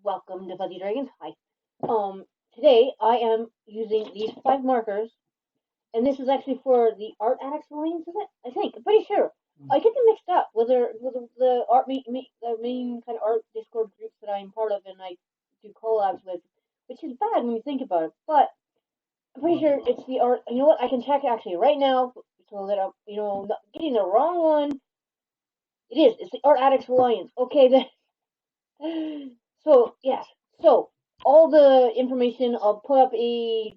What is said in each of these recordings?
Welcome to Fuzzy Dragons. Hi. Today I am using these 5 markers, and this is actually for the Art Addicts Alliance, is it? I think. I'm pretty sure. I get them mixed up with the art the main kind of art Discord groups that I'm part of, and I do collabs with, which is bad when you think about it. But I'm pretty sure it's the art. You know what? I can check actually right now so that I'm not getting the wrong one. It is. It's the Art Addicts Alliance. Okay then. So, yes. So, all the information, I'll put up a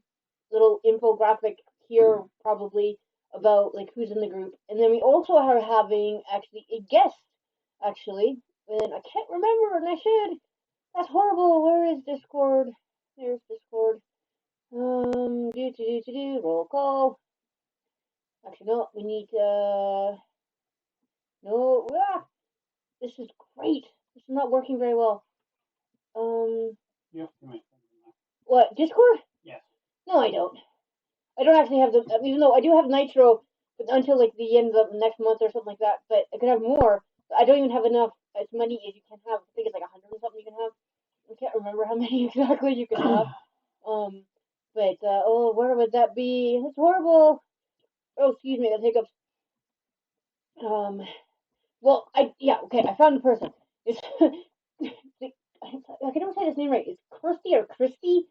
little infographic here, probably, about, like, who's in the group. And then we also are having, actually, a guest, actually. And I can't remember, and I should. That's horrible. Where is Discord? There's Discord. Roll call. Actually, no, we need, no, this is great. This is not working very well. You have to make something. What, Discord? Yes. No, I don't. I don't actually have the, even though I do have Nitro, but until like the end of next month or something like that. But I could have more. But I don't even have enough as many as you can have. I think it's like 100 or something you can have. I can't remember how many exactly you can have. But oh, where would that be? It's horrible. Oh, excuse me, the hiccups. Um, well, okay, I found the person. It's I can never say this name right. It's Kirsty or Christy?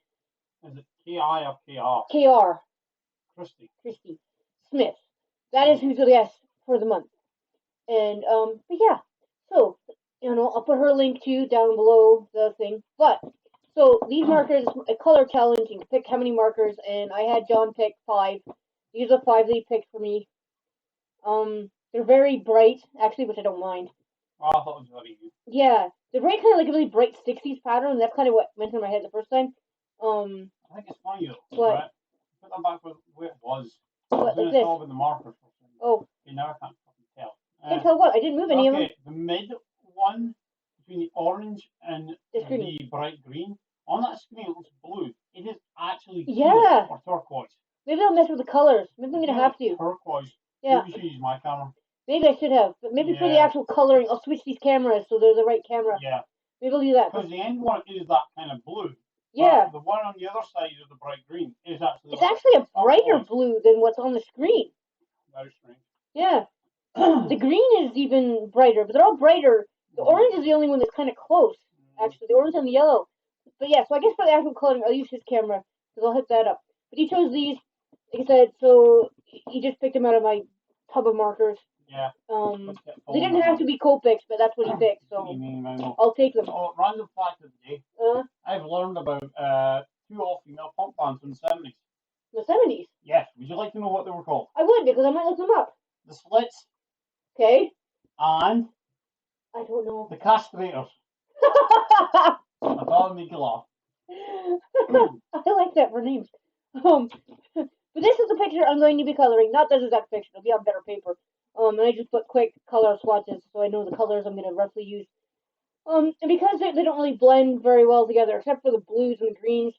Is it K-I or K-R? K-R. Christy Smith. That is who's the guest for the month. And but yeah, so I'll put her link too down below the thing. But so these markers, a color challenge. You can pick how many markers, and I had John pick 5. These are 5 that he picked for me. They're very bright, actually, which I don't mind. Oh, I thought it was very good. Yeah, they're very kind of like a really bright 60s pattern. That's kind of what went through my head the first time. I think it's funny though. What? Right? Put them back where it was. What, like this? With the markers. Oh. You now can't fucking tell. Can't tell what? I didn't move any of them. Okay, the mid one between the orange and the bright green. On that screen it looks blue. It is actually or turquoise. Maybe I'll mess with the colors. Maybe I'm gonna have to. Turquoise. Yeah. Maybe you should use my camera. Maybe I should have, but maybe for the actual coloring, I'll switch these cameras so they're the right camera. Yeah. Maybe I'll do that. Because the end one is that kind of blue. Yeah. The one on the other side of the bright green is actually. It's actually a brighter blue than what's on the screen. Very strange. Yeah. The green is even brighter, but they're all brighter. The orange is the only one that's kind of close, actually. The orange and the yellow. But yeah, so I guess for the actual coloring, I'll use his camera, because I'll hook that up. But he chose these, like I said, so he just picked them out of my tub of markers. Yeah. They didn't have to be Copics, but that's what he picked, so I'll take them. Oh, random fact of the day. I've learned about 2 all-female punk bands from the 70s. The 70s? Yes. Would you like to know what they were called? I would, because I might look them up. The Slits. Okay. And? I don't know. The Castrators. I thought I'd make you laugh. I like that for names. But this is the picture I'm going to be coloring. Not this exact picture. It'll be on better paper. And I just put quick color swatches so I know the colors I'm going to roughly use. And because they don't really blend very well together, except for the blues and the greens,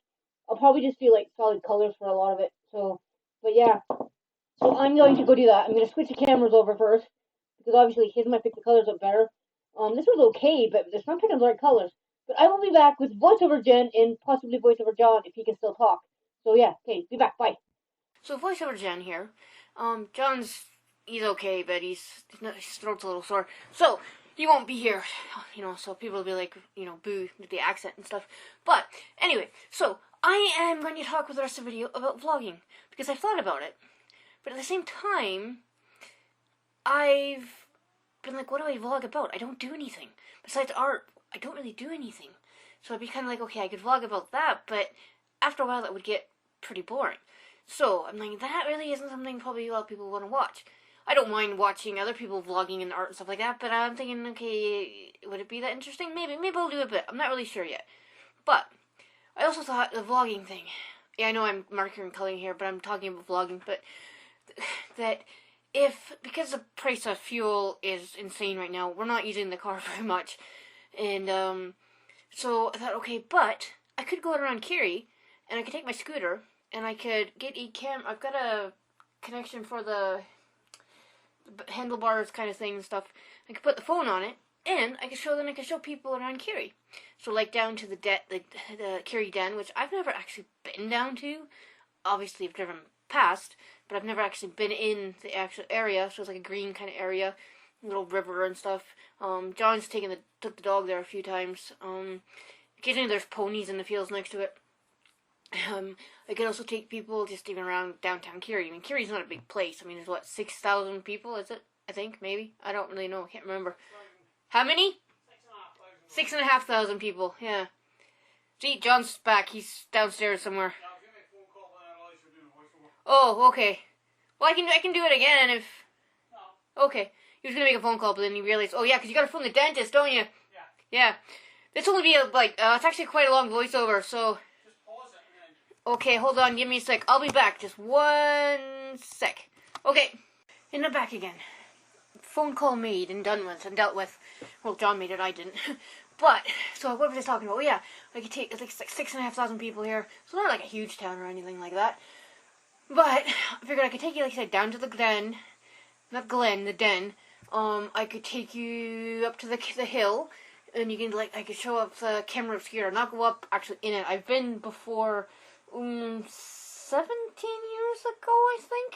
I'll probably just do like solid colors for a lot of it. So, but yeah. So I'm going to go do that. I'm going to switch the cameras over first, because obviously his might pick the colors up better. This was okay, but it's not picking the right colors. But I will be back with voiceover Jen and possibly voiceover John if he can still talk. So yeah, okay, be back, bye. So voiceover Jen here. He's okay, but his throat's a little sore. So he won't be here, so people will be like, boo with the accent and stuff. But anyway, so I am going to talk with the rest of the video about vlogging, because I've thought about it. But at the same time, I've been like, what do I vlog about? I don't do anything. Besides art, I don't really do anything. So I'd be kind of like, okay, I could vlog about that, but after a while that would get pretty boring. So I'm like, that really isn't something probably a lot of people want to watch. I don't mind watching other people vlogging and art and stuff like that, but I'm thinking, okay, would it be that interesting? Maybe I'll do a bit. I'm not really sure yet. But I also thought the vlogging thing. Yeah, I know I'm marker and coloring here, but I'm talking about vlogging, but that because the price of fuel is insane right now, we're not using the car very much, and so I thought, okay, but I could go around Kiri, and I could take my scooter, and I could get a I've got a connection for the handlebars kind of thing and stuff. I could put the phone on it, And I could show people around Curie. So like down to the Curie Den, which I've never actually been down to. Obviously I've driven past, but I've never actually been in the actual area. So it's like a green kind of area, little river and stuff. John's took the dog there a few times. Occasionally there's ponies in the fields next to it. I could also take people just even around downtown Curie. I mean, Curie's not a big place. I mean, there's 6,000 people, is it? I think, maybe. I don't really know. I can't remember. How many? 6,500 people, yeah. See, John's back. He's downstairs somewhere. Oh, okay. Well, I can do it again if... Okay. He was going to make a phone call, but then he realized, oh yeah, because you got to phone the dentist, don't you? Yeah. This will only be it's actually quite a long voiceover, so... Just pause it and then... Okay, hold on, give me a sec. I'll be back. Just 1 sec. Okay. And I'm back again. Phone call made and done with and dealt with. Well, John made it, I didn't. But, so what was I talking about? Oh yeah, I could take, like 6,500 people here. So not like a huge town or anything like that. But, I figured I could take you, like I said, down to the den. Not Glen, the den. I could take you up to the hill. And you can, I could show up the camera obscura. Not go up, actually, in it. I've been before, 17 years ago, I think.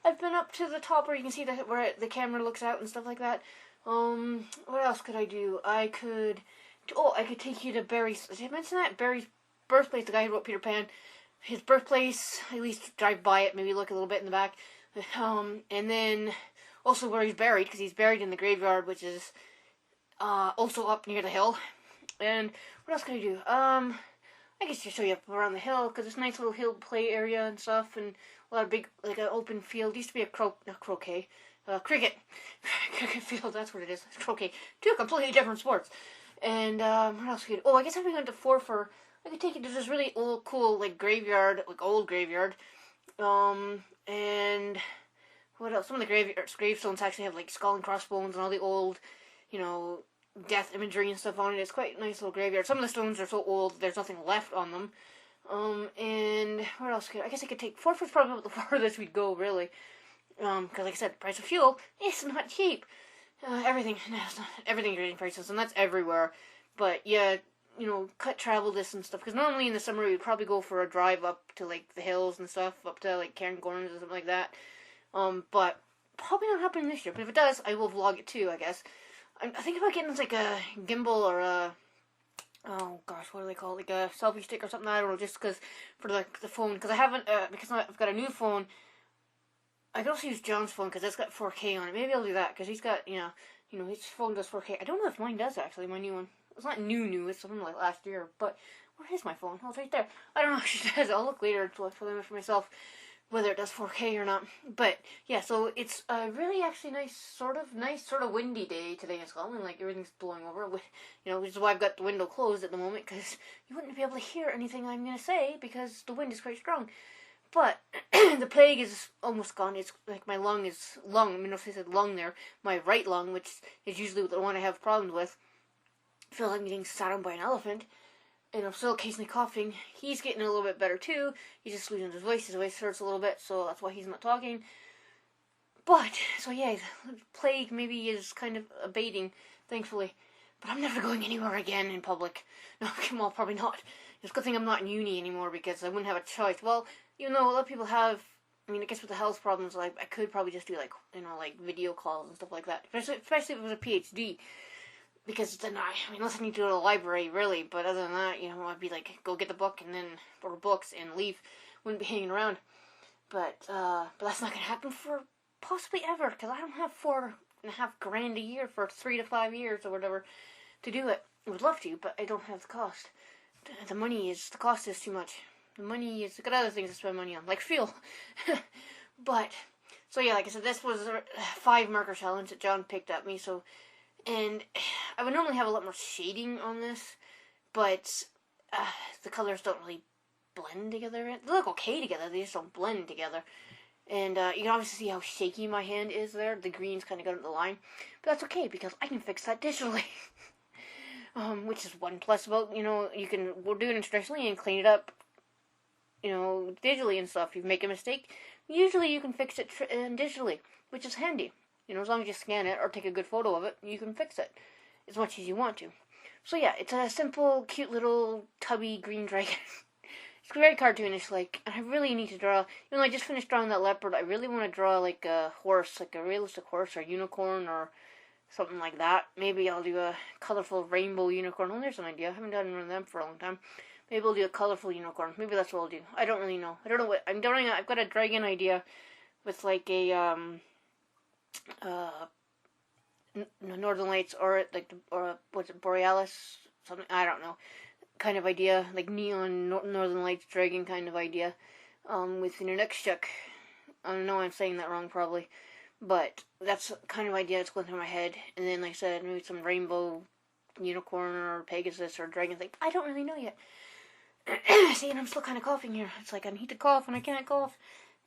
I've been up to the top where you can see where the camera looks out and stuff like that. What else could I do? I could take you to Barry's, did I mention that? Barry's birthplace, the guy who wrote Peter Pan. His birthplace, at least drive by it, maybe look a little bit in the back. And then also where he's buried, because he's buried in the graveyard, which is also up near the hill. And what else can I do? I guess just show you up around the hill, because it's a nice little hill play area and stuff, and a lot of big, like an open field. Used to be a cricket. Cricket field, that's what it is. It's croquet. Two completely different sports. And, what else could... Oh, I guess if we went to Forfar, I could take you to this really old, cool, graveyard, old graveyard. And what else? Some of the gravestones actually have, skull and crossbones and all the old, death imagery and stuff on it. It's quite a nice little graveyard. Some of the stones are so old, there's nothing left on them. And what else I guess I could take... Forfar's probably about the farthest we'd go, really. Because like I said, the price of fuel, it's not cheap. Everything's raising prices, and that's everywhere. But yeah, cut travel distance stuff. Because normally in the summer we'd probably go for a drive up to the hills and stuff, up to Cairngorms or something like that. But probably not happening this year. But if it does, I will vlog it too, I guess. I'm thinking about getting a gimbal or a... Oh gosh, what do they call it? A selfie stick or something. I don't know. Just because for the phone, because I haven't because I've got a new phone. I could also use John's phone because it's got 4K on it. Maybe I'll do that because he's got his phone does 4K. I don't know if mine does actually. My new one. It's not new. It's something like last year. But where is my phone? Oh, it's right there. I don't know if she does. I'll look later to for myself whether it does 4K or not. But yeah, so it's a really actually nice sort of windy day today in Scotland. Everything's blowing over. Which is why I've got the window closed at the moment because you wouldn't be able to hear anything I'm going to say because the wind is quite strong. But the plague is almost gone. It's my lung. I mean, if I said lung there, my right lung, which is usually the one I have problems with, feels like I'm getting sat on by an elephant. And I'm still occasionally coughing. He's getting a little bit better too. He's just losing his voice. His voice hurts a little bit, so that's why he's not talking. But, so yeah, the plague maybe is kind of abating, thankfully. But I'm never going anywhere again in public. No, well, probably not. It's a good thing I'm not in uni anymore because I wouldn't have a choice. Well, a lot of people have, I guess with the health problems, I could probably just do, video calls and stuff like that. Especially if it was a PhD. Because then unless I need to go to the library, really. But other than that, I'd be go get the book and then, or books and leave. Wouldn't be hanging around. But that's not going to happen for possibly ever. Because I don't have $4,500 a year for 3 to 5 years or whatever to do it. I would love to, but I don't have the cost. The cost is too much. The money is, got other things to spend money on, like fuel. But, so yeah, like I said, this was a 5 marker challenge that John picked at me, so, and I would normally have a lot more shading on this, but the colors don't really blend together. They look okay together, they just don't blend together. And you can obviously see how shaky my hand is there. The green's kind of got the line. But that's okay, because I can fix that digitally. Which is one plus about, we'll do it instructionally and clean it up, digitally and stuff. If you make a mistake, usually you can fix it digitally, which is handy. As long as you scan it or take a good photo of it, you can fix it. as much as you want to. So yeah, it's a simple, cute little tubby green dragon. It's very cartoonish, like, and I really need to draw, even though I just finished drawing that leopard, I really want to draw, like, a horse, like a realistic horse, or unicorn, or something like that. Maybe I'll do a colorful rainbow unicorn. Oh, there's an idea. I haven't done one of them for a long time. Maybe I'll do a colorful unicorn. Maybe that's what I'll do. I don't really know. I don't know what, I'm doing, I've got a dragon idea with, like, a, Northern Lights, or, like, or, what's it, Borealis? Something, I don't know. Kind of idea, like neon Northern Lights dragon kind of idea, with an Inukshuk. I know I'm saying that wrong probably, but that's the kind of idea that's going through my head. And then, like I said, maybe some rainbow unicorn or Pegasus or dragon thing. I don't really know yet. See, and I'm still kind of coughing here. It's like I need to cough and I can't cough.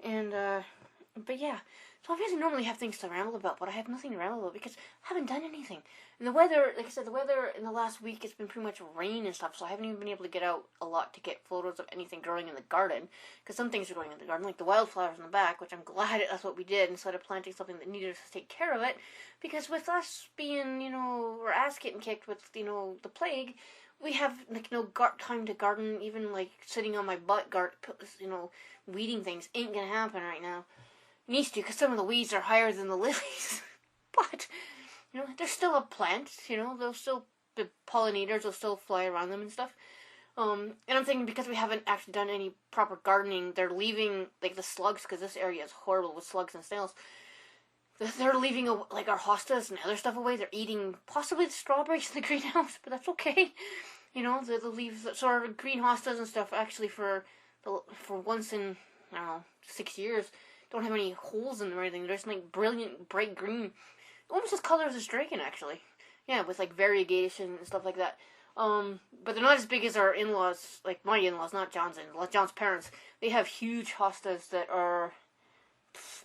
And, but yeah. So I really normally have things to ramble about, but I have nothing to ramble about because I haven't done anything. And the weather, like I said, the weather in the last week, it's been pretty much rain and stuff, so I haven't even been able to get out a lot to get photos of anything growing in the garden. Because some things are growing in the garden, like the wildflowers in the back, which I'm glad that's what we did instead of planting something that needed us to take care of it. Because with us being, our ass getting kicked with, the plague, we have, like, no time to garden. Even, like, sitting on my butt, weeding things ain't gonna happen right now. Needs to, because some of the weeds are higher than the lilies. But, they're still a plant, they'll still, the pollinators will still fly around them and stuff. And I'm thinking because we haven't actually done any proper gardening, they're leaving, like, the slugs, because this area is horrible with slugs and snails. They're leaving, like, our hostas and other stuff away. They're eating possibly the strawberries in the greenhouse, but that's okay. They'll leave, so our green hostas and stuff, actually, for once in, I don't know, 6 years, don't have any holes in them or anything. They're just, like, brilliant, bright green. Almost as color as this dragon, actually. Yeah, with, like, variegation and stuff like that. But they're not as big as our in-laws, like my in-laws, not John's in-laws, John's parents. They have huge hostas that are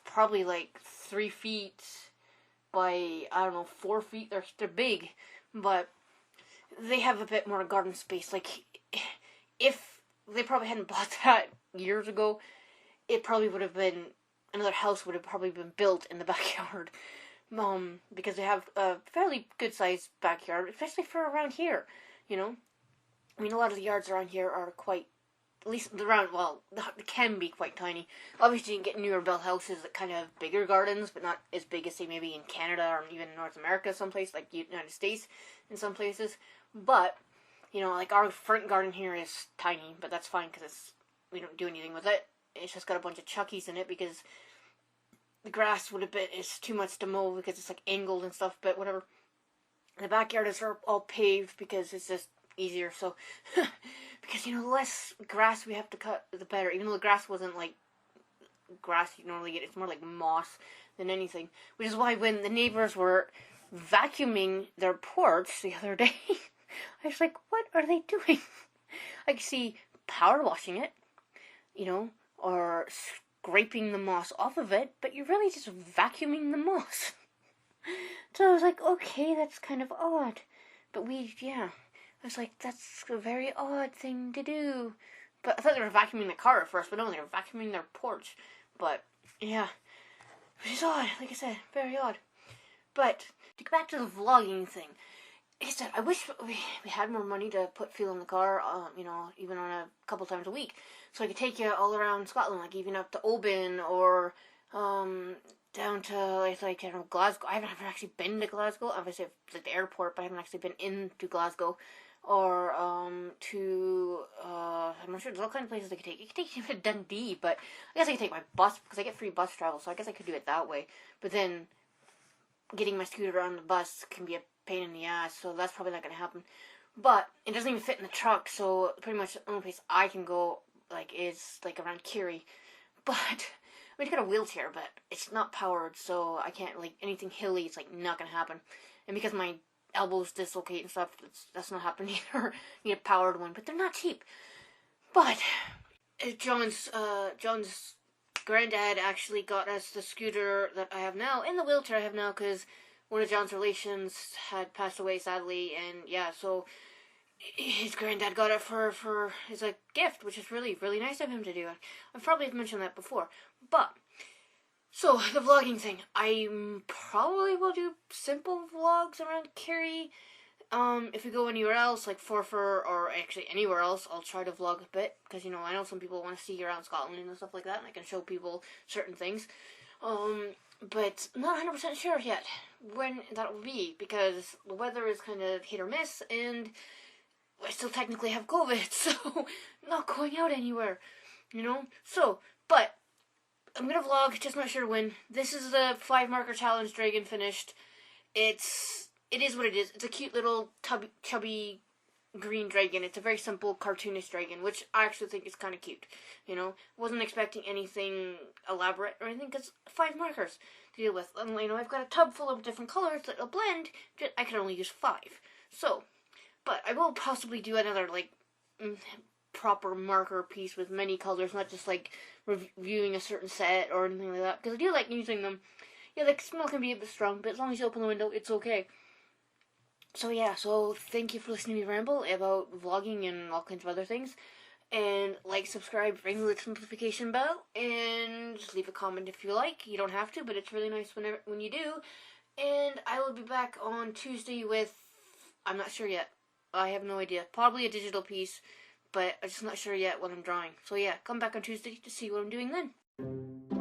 probably, like, 3 feet by, I don't know, 4 feet. They're big, but they have a bit more garden space. Like, if they probably hadn't bought that years ago, it probably would have been, another house would have probably been built in the backyard. Because they have a fairly good-sized backyard, especially for around here, I mean, a lot of the yards around here are quite, at least around, well, they can be quite tiny. Obviously, you can get newer built houses that kind of have bigger gardens, but not as big as, say, maybe in Canada or even North America someplace, like United States in some places. But, like our front garden here is tiny, but that's fine because we don't do anything with it. It's just got a bunch of chuckies in it because the grass is too much to mow because it's, like, angled and stuff, but whatever. The backyard is all paved because it's just easier, so, because, the less grass we have to cut, the better. Even though the grass wasn't, like, grass you normally get, it's more like moss than anything. Which is why when the neighbors were vacuuming their porch the other day, I was like, what are they doing? I could see power washing it, or scraping the moss off of it, but you're really just vacuuming the moss. So I was like, okay, that's kind of odd. But I was like, that's a very odd thing to do. But I thought they were vacuuming the car at first, but no, they were vacuuming their porch. But, yeah, which is odd, like I said, very odd. But, to get back to the vlogging thing, like I said, I wish we had more money to put fuel in the car, even on a couple times a week. So I could take you all around Scotland, like even up to Oban or down to, like, I don't know, Glasgow. I haven't actually been to Glasgow. Obviously, I've, like, the airport, but I haven't actually been into Glasgow. Or to, I'm not sure, there's all kinds of places I could take. You could take you to Dundee, but I guess I could take my bus, because I get free bus travel, so I guess I could do it that way. But then, getting my scooter on the bus can be a pain in the ass, so that's probably not going to happen. But it doesn't even fit in the truck, so pretty much the only place I can go, like, is, like, around Kerry. But, I mean, I got a wheelchair, but it's not powered, so I can't, like, anything hilly, it's, like, not going to happen. And because my elbows dislocate and stuff, that's not happening either. I need a powered one, but they're not cheap. But, John's granddad actually got us the scooter that I have now, and the wheelchair I have now, because one of John's relations had passed away, sadly, and yeah, so his granddad got it for as a gift, which is really, really nice of him to do. I've probably mentioned that before, but, so, the vlogging thing, I probably will do simple vlogs around Kerry, If we go anywhere else, like Forfar or actually anywhere else, I'll try to vlog a bit because I know some people want to see around Scotland and stuff like that, and I can show people certain things. But not 100% sure yet when that will be because the weather is kind of hit or miss, and I still technically have COVID, so not going out anywhere, So, but I'm gonna vlog, just not sure when. This is the 5 marker challenge dragon finished. It is what it is. It's a cute little chubby green dragon. It's a very simple cartoonish dragon, which I actually think is kind of cute. Wasn't expecting anything elaborate or anything because 5 markers to deal with. I've got a tub full of different colors that'll blend. I can only use 5. So, but I will possibly do another proper marker piece with many colors, not just reviewing a certain set or anything like that. Because I do like using them. Yeah, the smell can be a bit strong, but as long as you open the window, it's okay. So yeah, thank you for listening to me ramble about vlogging and all kinds of other things. And subscribe, ring the notification bell, and just leave a comment if you like. You don't have to, but it's really nice when you do. And I will be back on Tuesday with, I'm not sure yet. I have no idea. Probably a digital piece, but I'm just not sure yet what I'm drawing. So yeah, come back on Tuesday to see what I'm doing then.